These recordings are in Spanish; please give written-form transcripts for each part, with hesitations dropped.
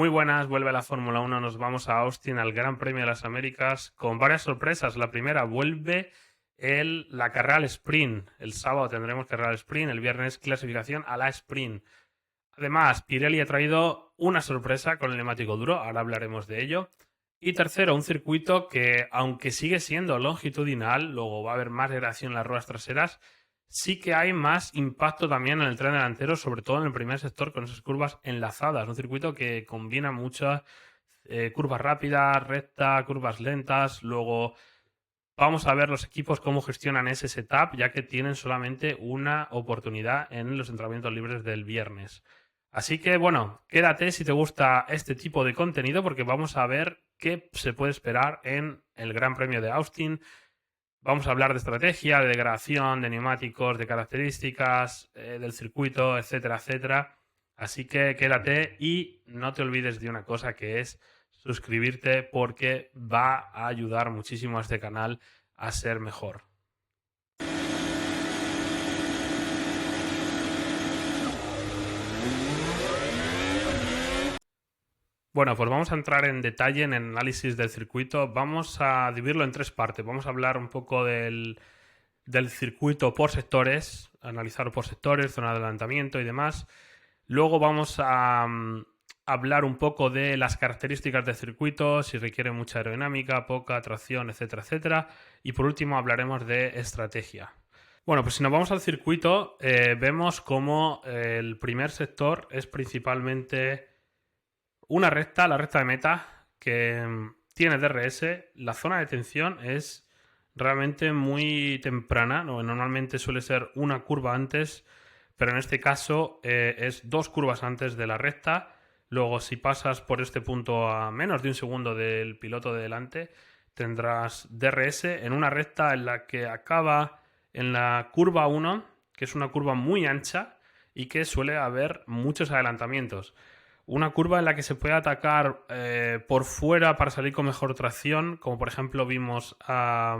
Muy buenas, vuelve la Fórmula 1, nos vamos a Austin al Gran Premio de las Américas con varias sorpresas. La primera, vuelve la carrera al sprint. El sábado tendremos carrera al sprint, el viernes clasificación a la sprint. Además, Pirelli ha traído una sorpresa con el neumático duro, ahora hablaremos de ello. Y tercero, un circuito que, aunque sigue siendo longitudinal, luego va a haber más degradación en las ruedas traseras, sí que hay más impacto también en el tren delantero, sobre todo en el primer sector con esas curvas enlazadas. Un circuito que combina muchas curvas rápidas, rectas, curvas lentas. Luego vamos a ver los equipos cómo gestionan ese setup, ya que tienen solamente una oportunidad en los entrenamientos libres del viernes. Así que bueno, quédate si te gusta este tipo de contenido porque vamos a ver qué se puede esperar en el Gran Premio de Austin. Vamos a hablar de estrategia, de degradación, de neumáticos, de características, del circuito, etcétera, etcétera. Así que quédate y no te olvides de una cosa que es suscribirte porque va a ayudar muchísimo a este canal a ser mejor. Bueno, pues vamos a entrar en detalle en el análisis del circuito. Vamos a dividirlo en tres partes. Vamos a hablar un poco del circuito por sectores, analizar por sectores, zona de adelantamiento y demás. Luego vamos a hablar un poco de las características del circuito, si requiere mucha aerodinámica, poca, tracción, etcétera, etcétera. Y por último hablaremos de estrategia. Bueno, pues si nos vamos al circuito, vemos como el primer sector es principalmente una recta, la recta de meta, que tiene DRS. La zona de tensión es realmente muy temprana, ¿no? Normalmente suele ser una curva antes, pero en este caso es dos curvas antes de la recta. Luego, si pasas por este punto a menos de un segundo del piloto de delante, tendrás DRS en una recta en la que acaba en la curva 1, que es una curva muy ancha y que suele haber muchos adelantamientos. Una curva en la que se puede atacar por fuera para salir con mejor tracción, como por ejemplo vimos a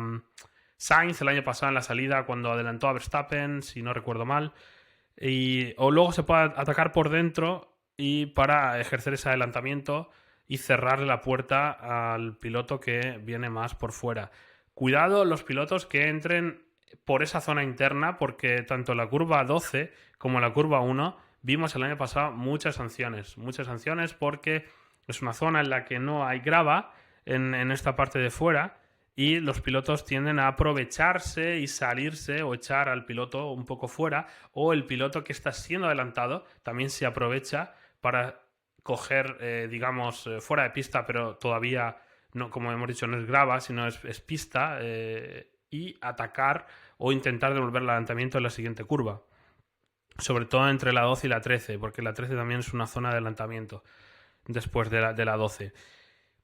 Sainz el año pasado en la salida cuando adelantó a Verstappen, si no recuerdo mal. O luego se puede atacar por dentro y para ejercer ese adelantamiento y cerrarle la puerta al piloto que viene más por fuera. Cuidado los pilotos que entren por esa zona interna porque tanto la curva 12 como la curva 1 vimos el año pasado muchas sanciones porque es una zona en la que no hay grava en esta parte de fuera y los pilotos tienden a aprovecharse y salirse o echar al piloto un poco fuera, o el piloto que está siendo adelantado también se aprovecha para coger, digamos, fuera de pista, pero todavía, no, como hemos dicho, no es grava, sino es pista, y atacar o intentar devolver el adelantamiento en la siguiente curva. Sobre todo entre la 12 y la 13, porque la 13 también es una zona de adelantamiento después de la 12.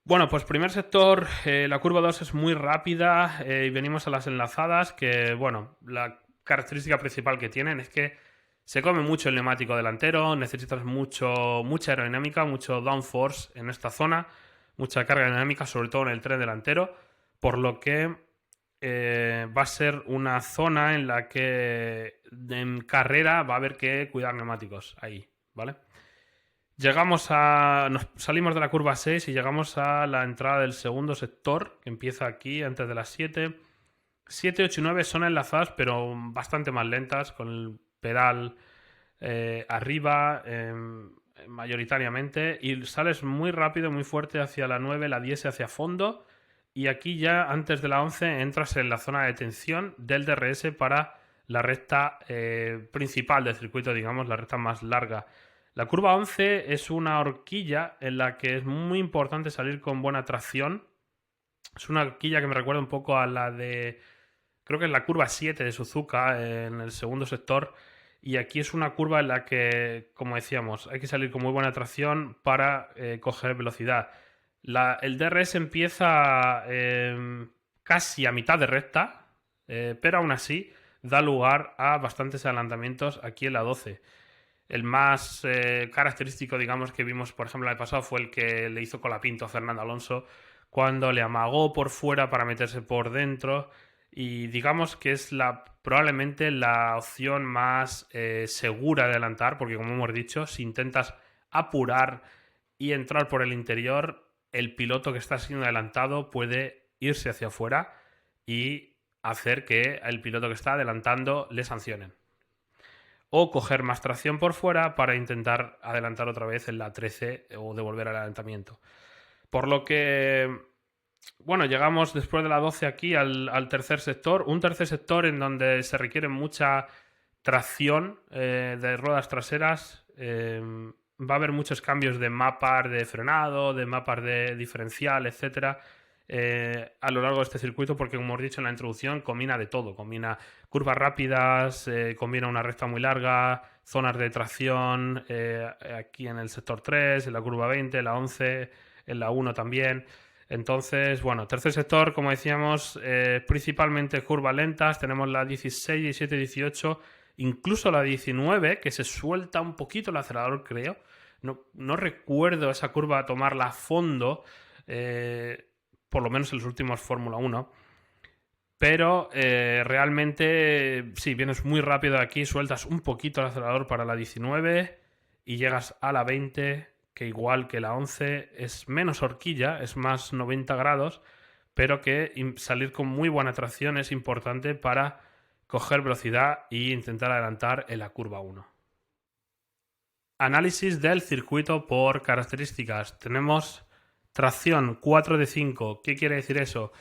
Bueno, pues primer sector, la curva 2 es muy rápida y venimos a las enlazadas que, bueno, la característica principal que tienen es que se come mucho el neumático delantero, necesitas mucha aerodinámica, mucho downforce en esta zona, mucha carga aerodinámica, sobre todo en el tren delantero, por lo que va a ser una zona en la que en carrera va a haber que cuidar neumáticos ahí, ¿vale? Salimos de la curva 6 y llegamos a la entrada del segundo sector, que empieza aquí antes de las 7. 7, 8 y 9 son enlazadas, pero bastante más lentas, con el pedal arriba mayoritariamente, y sales muy rápido, muy fuerte hacia la 9, la 10 hacia fondo, y aquí ya antes de la 11 entras en la zona de tensión del DRS para la recta principal del circuito, digamos, la recta más larga. La curva 11 es una horquilla en la que es muy importante salir con buena tracción. Es una horquilla que me recuerda un poco a la de, creo que es la curva 7 de Suzuka en el segundo sector. Y aquí es una curva en la que, como decíamos, hay que salir con muy buena tracción para coger velocidad. El DRS empieza casi a mitad de recta, pero aún así da lugar a bastantes adelantamientos aquí en la 12. El más característico, digamos, que vimos, por ejemplo, el año pasado fue el que le hizo Colapinto a Fernando Alonso cuando le amagó por fuera para meterse por dentro, y digamos que es probablemente la opción más segura de adelantar, porque como hemos dicho, si intentas apurar y entrar por el interior, el piloto que está siendo adelantado puede irse hacia afuera y hacer que el piloto que está adelantando le sancionen. O coger más tracción por fuera para intentar adelantar otra vez en la 13 o devolver al adelantamiento. Por lo que, bueno, llegamos después de la 12 aquí al tercer sector. Un tercer sector en donde se requiere mucha tracción de ruedas traseras. Va a haber muchos cambios de mapas de frenado, de mapas de diferencial, etcétera. A lo largo de este circuito, porque como os he dicho en la introducción, combina de todo, combina curvas rápidas, combina una recta muy larga, zonas de tracción, aquí en el sector 3, en la curva 20, en la 11, en la 1 también. Entonces, bueno, tercer sector, como decíamos, principalmente curvas lentas, tenemos la 16, 17, 18, incluso la 19, que se suelta un poquito el acelerador, creo. No recuerdo esa curva tomarla a fondo, por lo menos en los últimos Fórmula 1. Pero realmente, sí, vienes muy rápido aquí, sueltas un poquito el acelerador para la 19 y llegas a la 20, que igual que la 11 es menos horquilla, es más 90 grados, pero que salir con muy buena tracción es importante para coger velocidad e intentar adelantar en la curva 1. Análisis del circuito por características. Tenemos tracción 4 de 5. ¿Qué quiere decir eso?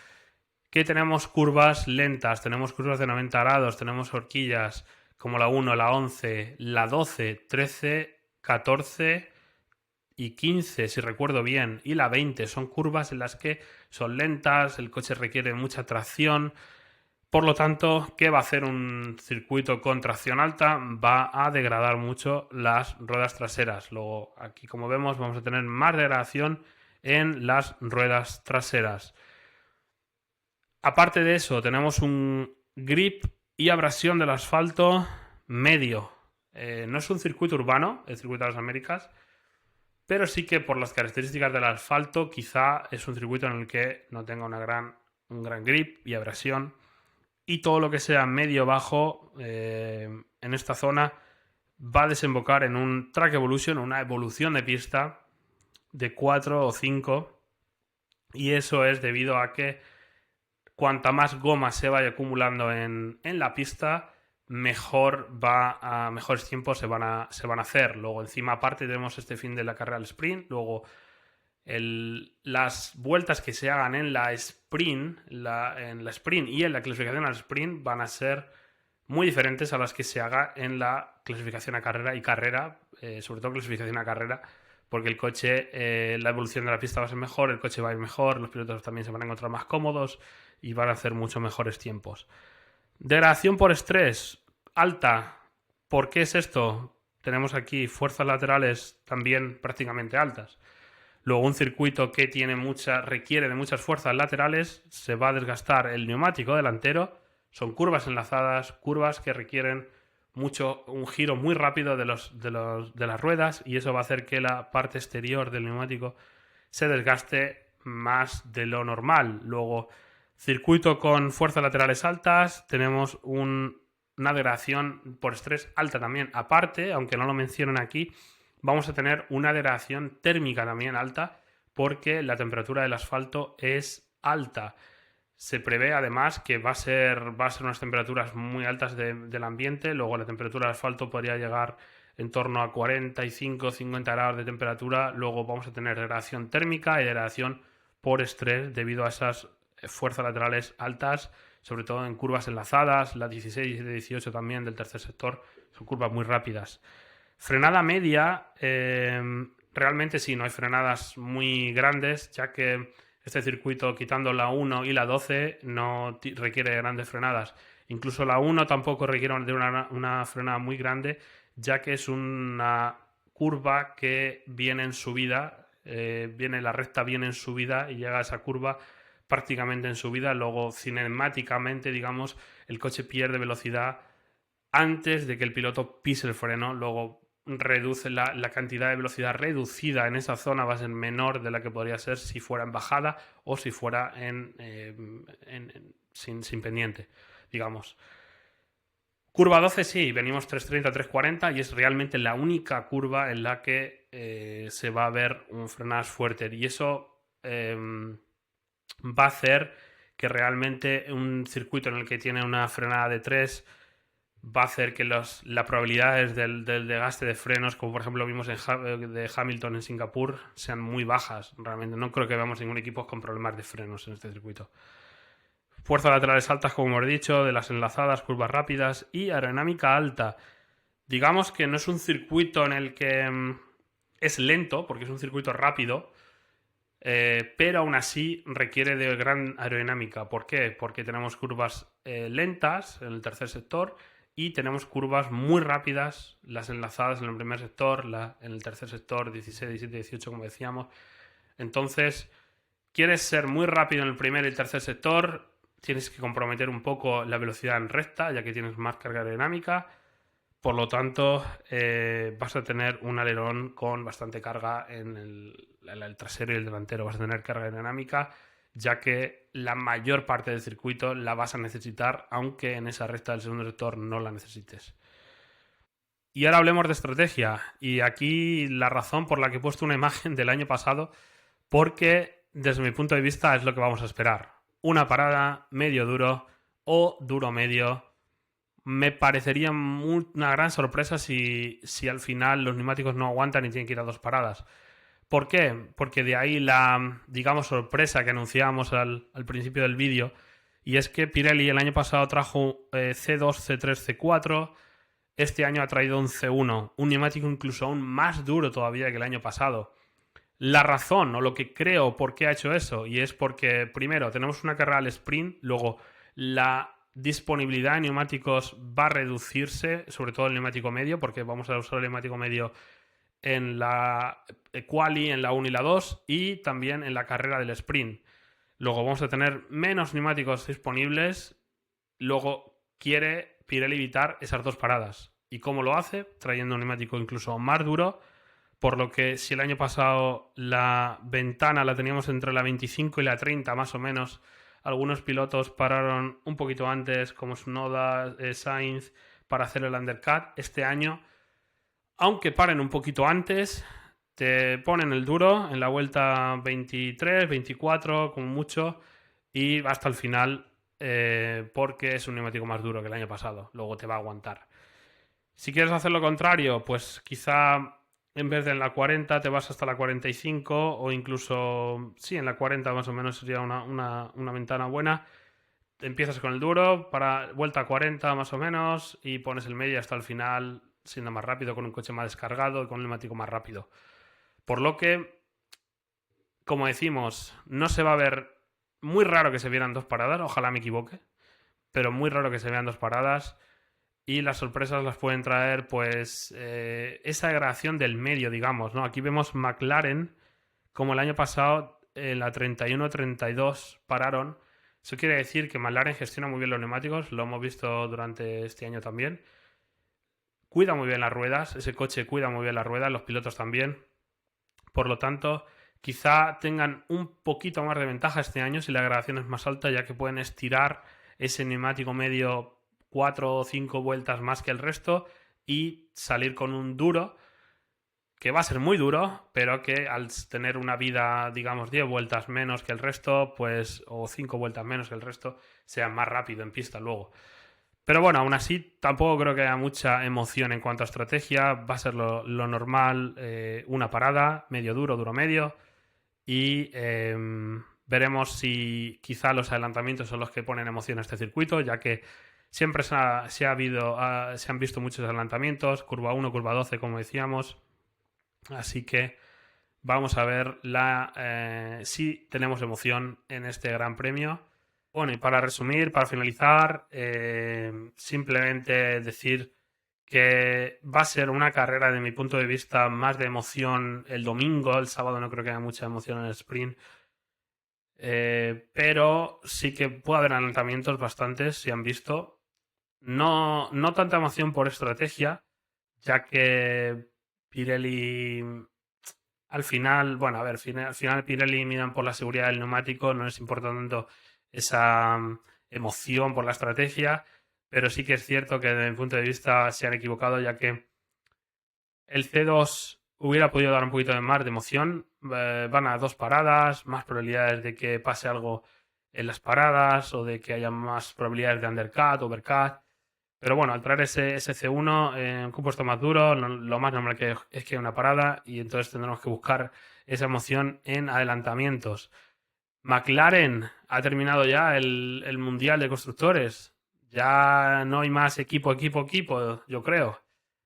Que tenemos curvas lentas, tenemos curvas de 90 grados, tenemos horquillas como la 1, la 11, la 12, 13, 14 y 15, si recuerdo bien, y la 20. Son curvas en las que son lentas, el coche requiere mucha tracción. Por lo tanto, ¿qué va a hacer un circuito con tracción alta? Va a degradar mucho las ruedas traseras. Luego, aquí como vemos, vamos a tener más degradación en las ruedas traseras. Aparte de eso, tenemos un grip y abrasión del asfalto medio. No es un circuito urbano, el circuito de las Américas, pero sí que por las características del asfalto quizá es un circuito en el que no tenga un gran grip y abrasión. Y todo lo que sea medio-bajo en esta zona va a desembocar en un track evolution, una evolución de pista de 4 o 5. Y eso es debido a que cuanta más goma se vaya acumulando en la pista, mejores tiempos se van a hacer. Luego, encima, aparte, tenemos este fin de la carrera al sprint. Luego, las vueltas que se hagan en la sprint, en la sprint y en la clasificación al sprint van a ser muy diferentes a las que se haga en la clasificación a carrera y carrera, sobre todo clasificación a carrera, porque el coche, la evolución de la pista va a ser mejor, el coche va a ir mejor, los pilotos también se van a encontrar más cómodos y van a hacer mucho mejores tiempos. Degradación por estrés alta. ¿Por qué es esto? Tenemos aquí fuerzas laterales también prácticamente altas. Luego, un circuito que requiere de muchas fuerzas laterales, se va a desgastar el neumático delantero. Son curvas enlazadas, curvas que requieren un giro muy rápido de las ruedas, y eso va a hacer que la parte exterior del neumático se desgaste más de lo normal. Luego, circuito con fuerzas laterales altas, tenemos una degradación por estrés alta también. Aparte, aunque no lo mencionen aquí, vamos a tener una degradación térmica también alta, porque la temperatura del asfalto es alta. Se prevé además que va a ser unas temperaturas muy altas del ambiente. Luego la temperatura del asfalto podría llegar en torno a 45-50 grados de temperatura. Luego vamos a tener degradación térmica y degradación por estrés debido a esas fuerzas laterales altas, sobre todo en curvas enlazadas. La 16 y 18 también del tercer sector son curvas muy rápidas. Frenada media, realmente sí, no hay frenadas muy grandes, ya que este circuito, quitando la 1 y la 12, no requiere grandes frenadas. Incluso la 1 tampoco requiere de una frenada muy grande, ya que es una curva que viene en subida, la recta viene en subida y llega a esa curva prácticamente en subida. Luego, cinemáticamente, digamos, el coche pierde velocidad antes de que el piloto pise el freno. Luego reduce la cantidad de velocidad reducida en esa zona, va a ser menor de la que podría ser si fuera en bajada o si fuera sin pendiente, digamos. Curva 12 sí, venimos 330, 340 y es realmente la única curva en la que se va a ver un frenado fuerte y eso va a hacer que realmente un circuito en el que tiene una frenada de 3 va a hacer que las probabilidades del desgaste de frenos, como por ejemplo vimos de Hamilton en Singapur, sean muy bajas. Realmente no creo que veamos ningún equipo con problemas de frenos en este circuito. Fuerzas laterales altas, como hemos dicho, de las enlazadas, curvas rápidas y aerodinámica alta. Digamos que no es un circuito en el que es lento, porque es un circuito rápido, pero aún así requiere de gran aerodinámica. ¿Por qué? Porque tenemos curvas lentas en el tercer sector y tenemos curvas muy rápidas, las enlazadas en el primer sector, en el tercer sector 16, 17, 18, como decíamos. Entonces, quieres ser muy rápido en el primer y el tercer sector, tienes que comprometer un poco la velocidad en recta, ya que tienes más carga aerodinámica. Por lo tanto, vas a tener un alerón con bastante carga en el trasero y el delantero. Vas a tener carga aerodinámica, ya que la mayor parte del circuito la vas a necesitar, aunque en esa recta del segundo sector no la necesites. Y ahora hablemos de estrategia. Y aquí la razón por la que he puesto una imagen del año pasado, porque desde mi punto de vista es lo que vamos a esperar. Una parada, medio duro o duro medio. Me parecería una gran sorpresa si al final los neumáticos no aguantan y tienen que ir a 2 paradas. ¿Por qué? Porque de ahí la, digamos, sorpresa que anunciábamos al principio del vídeo, y es que Pirelli el año pasado trajo C2, C3, C4, este año ha traído un C1, un neumático incluso aún más duro todavía que el año pasado. La razón, o lo que creo por qué ha hecho eso, y es porque, primero, tenemos una carrera al sprint, luego la disponibilidad de neumáticos va a reducirse, sobre todo el neumático medio, porque vamos a usar el neumático medio en la quali, en la 1 y la 2, y también en la carrera del sprint. Luego vamos a tener menos neumáticos disponibles, luego quiere Pirelli evitar esas 2 paradas. ¿Y cómo lo hace? Trayendo un neumático incluso más duro, por lo que si el año pasado la ventana la teníamos entre la 25 y la 30 más o menos, algunos pilotos pararon un poquito antes, como Tsunoda, Sainz, para hacer el undercut. Este año, aunque paren un poquito antes, te ponen el duro en la vuelta 23, 24, como mucho, y hasta el final, porque es un neumático más duro que el año pasado. Luego te va a aguantar. Si quieres hacer lo contrario, pues quizá en vez de en la 40 te vas hasta la 45 o incluso, sí, en la 40 más o menos sería una ventana buena. Empiezas con el duro para vuelta 40 más o menos y pones el medio hasta el final siendo más rápido, con un coche más descargado y con un neumático más rápido. Por lo que, como decimos, no se va a ver, muy raro que se vieran 2 paradas, ojalá me equivoque, pero muy raro que se vean 2 paradas. Y las sorpresas las pueden traer, pues, esa degradación del medio, digamos, ¿no? Aquí vemos McLaren, como el año pasado, en la 31-32 pararon. Eso quiere decir que McLaren gestiona muy bien los neumáticos, lo hemos visto durante este año también. Cuida muy bien las ruedas, ese coche cuida muy bien las ruedas, los pilotos también. Por lo tanto, quizá tengan un poquito más de ventaja este año si la degradación es más alta, ya que pueden estirar ese neumático medio 4 o 5 vueltas más que el resto y salir con un duro que va a ser muy duro, pero que al tener una vida, digamos, 10 vueltas menos que el resto, pues, o 5 vueltas menos que el resto, sea más rápido en pista luego. Pero bueno, aún así tampoco creo que haya mucha emoción en cuanto a estrategia. Va a ser lo normal, una parada, medio duro, duro medio. Y veremos si quizá los adelantamientos son los que ponen emoción a este circuito, ya que siempre se han visto muchos adelantamientos, curva 1, curva 12, como decíamos. Así que vamos a ver si tenemos emoción en este Gran Premio. Bueno, y para resumir, para finalizar, simplemente decir que va a ser una carrera, de mi punto de vista, más de emoción el domingo. El sábado no creo que haya mucha emoción en el sprint. Pero sí que puede haber adelantamientos bastantes, si han visto. No tanta emoción por estrategia, ya que Pirelli al final, bueno, a ver, al final Pirelli miran por la seguridad del neumático, no les importa tanto esa emoción por la estrategia. pero sí que es cierto que desde mi punto de vista se han equivocado, ya que el C2 hubiera podido dar un poquito de más de emoción. Van a 2 paradas, más probabilidades de que pase algo en las paradas o de que haya más probabilidades de undercut, overcut. Pero bueno, al traer ese C1 en un puesto más duro, lo más normal es que haya una parada y entonces tendremos que buscar esa emoción en adelantamientos. McLaren ha terminado ya el Mundial de Constructores. Ya no hay más equipo, yo creo.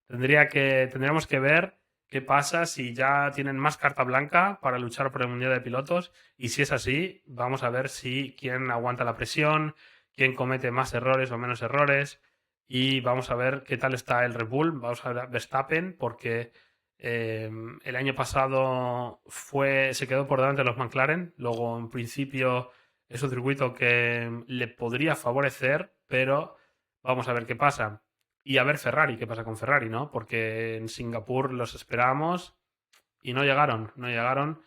Tendríamos que ver qué pasa si ya tienen más carta blanca para luchar por el Mundial de Pilotos. Y si es así, vamos a ver si quién aguanta la presión, quién comete más errores o menos errores. Y vamos a ver qué tal está el Red Bull. Vamos a ver Verstappen, porque el año pasado se quedó por delante de los McLaren. Luego, en principio, es un circuito que le podría favorecer, pero vamos a ver qué pasa. Y a ver Ferrari, qué pasa con Ferrari, ¿no? Porque en Singapur los esperábamos y no llegaron.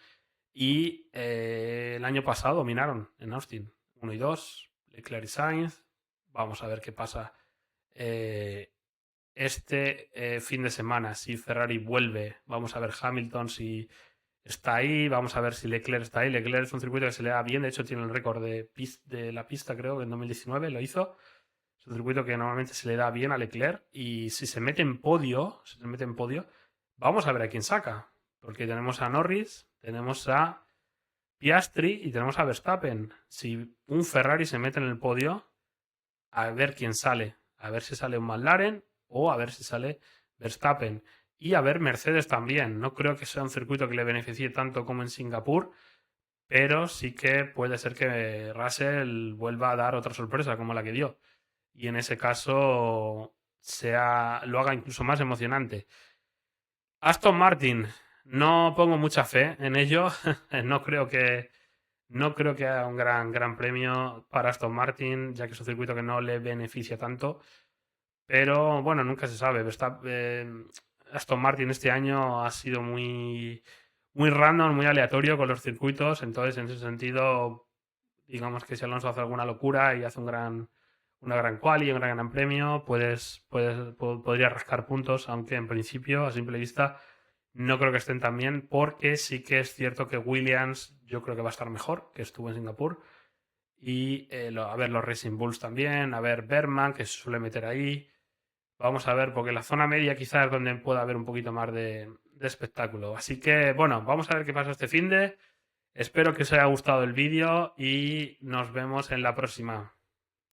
Y el año pasado dominaron en Austin, 1 y 2, Leclerc y Sainz. Vamos a ver qué pasa este fin de semana, si Ferrari vuelve. Vamos a ver Hamilton si está ahí, vamos a ver si Leclerc está ahí. Leclerc es un circuito que se le da bien, de hecho tiene el récord de la pista, creo que en 2019 lo hizo. Es un circuito que normalmente se le da bien a Leclerc y si se mete en podio, vamos a ver a quién saca. Porque tenemos a Norris, tenemos a Piastri y tenemos a Verstappen. Si un Ferrari se mete en el podio, a ver quién sale. A ver si sale un McLaren o a ver si sale Verstappen. Y a ver Mercedes también. No creo que sea un circuito que le beneficie tanto como en Singapur, pero sí que puede ser que Russell vuelva a dar otra sorpresa como la que dio. Y en ese caso lo haga incluso más emocionante. Aston Martin, no pongo mucha fe en ello. No creo que haya un gran premio para Aston Martin, ya que es un circuito que no le beneficia tanto. Pero bueno, nunca se sabe. Aston Martin este año ha sido muy random, muy aleatorio con los circuitos. Entonces, en ese sentido, digamos que si Alonso hace alguna locura y hace una gran quali, un gran premio, podría rascar puntos, aunque en principio, a simple vista, no creo que estén tan bien, porque sí que es cierto que Williams yo creo que va a estar mejor, que estuvo en Singapur. Y a ver los Racing Bulls también, a ver Berman, que se suele meter ahí. Vamos a ver, porque la zona media quizás es donde pueda haber un poquito más de espectáculo. Así que, bueno, vamos a ver qué pasa este finde. Espero que os haya gustado el vídeo y nos vemos en la próxima.